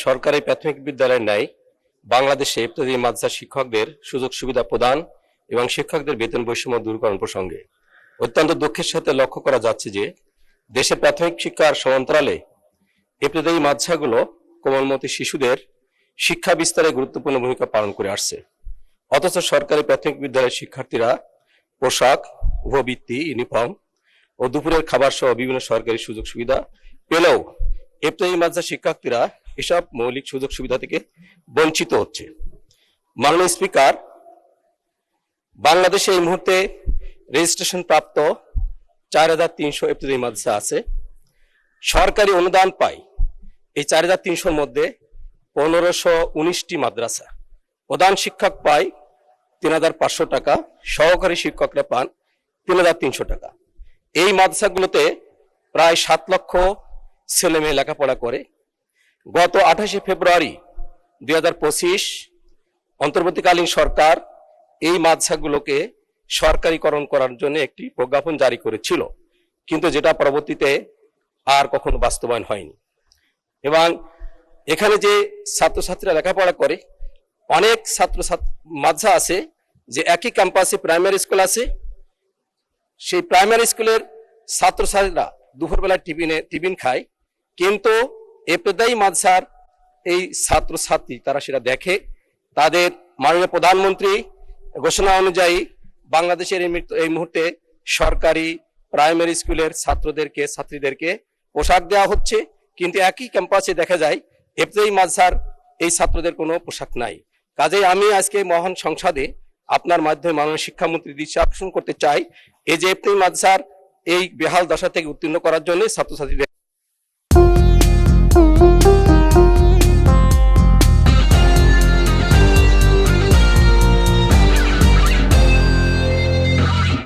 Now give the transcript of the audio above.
সরকারি প্রাথমিক বিদ্যালয়ের ন্যায় বাংলাদেশে ইবতেদায়ী মাদ্রাসা শিক্ষকদের সুযোগ সুবিধা প্রদান এবং শিক্ষকদের বেতন বৈষম্য দূরকরণ প্রসঙ্গে অত্যন্ত দুঃখের সাথে লক্ষ্য করা যাচ্ছে যে দেশে প্রাথমিক শিক্ষার সমান্তরালে ইবতেদায়ী মাদ্রাসাগুলো কোমলমতি শিশুদের শিক্ষা বিস্তারে গুরুত্বপূর্ণ ভূমিকা পালন করে আসছে। অথচ সরকারি প্রাথমিক বিদ্যালয়ের শিক্ষার্থীরা পোশাক, উপবৃত্তি, ইউনিফর্ম ও দুপুরের খাবার সহ বিভিন্ন সরকারি সুযোগ সুবিধা পেলেও ইবতেদায়ী মাদ্রাসা শিক্ষার্থীরা এসব মৌলিক সুযোগ সুবিধা থেকে বঞ্চিত হচ্ছে। মাননীয় স্পিকার, বাংলাদেশে এই মুহূর্তে রেজিস্ট্রেশন প্রাপ্ত ৪৩০০ ইবতেদায়ী মাদ্রাসা আছে। সরকারি অনুদান পায় এই ৪৩০০-র মধ্যে ১৫১৯টি মাদ্রাসা। প্রধান শিক্ষক পায় ৩৫০০ টাকা, সহকারী শিক্ষকরা পান ৩৩০০ টাকা। এই মাদ্রাসাগুলোতে প্রায় ৭ লক্ষ ছেলে মেয়ে লেখাপড়া করে। গত ২৮শে ফেব্রুয়ারি ২০২৫ অন্তর্বর্তীকালীন সরকার এই মাদ্রাসাগুলোকে সরকারিকরণ করার জন্য একটি প্রজ্ঞাপন জারি করেছিল, কিন্তু যেটা পরবর্তীতে আর কখনো বাস্তবায়ন হয়নি। এবং এখানে যে ছাত্রছাত্রীরা লেখাপড়া করে, অনেক মাদ্রাসা আছে যে একই ক্যাম্পাসে প্রাইমারি স্কুল আছে, সেই প্রাইমারি স্কুলের ছাত্রছাত্রীরা দুপুরবেলা টিফিন খায়, কিন্তু ইবতেদায়ী মাদ্রাসার এই ছাত্রছাত্রী তারা সেটা দেখে। তাদের মাননীয় প্রধানমন্ত্রী ঘোষণা অনুযায়ী বাংলাদেশের এই মুহূর্তে সরকারি প্রাইমারি স্কুলের ছাত্রীদেরকে পোশাক দেওয়া হচ্ছে, কিন্তু একই ক্যাম্পাসে দেখা যায় ইবতেদায়ী মাদ্রাসার এই ছাত্রদের কোনো পোশাক নাই। কাজেই আমি আজকে মহান সংসদে আপনার মাধ্যমে মাননীয় শিক্ষামন্ত্রী দৃষ্টি আকর্ষণ করতে চাই, এই যে ইবতেদায়ী মাদ্রাসার এই বেহাল দশা থেকে উত্তীর্ণ করার জন্য ছাত্রছাত্রীদের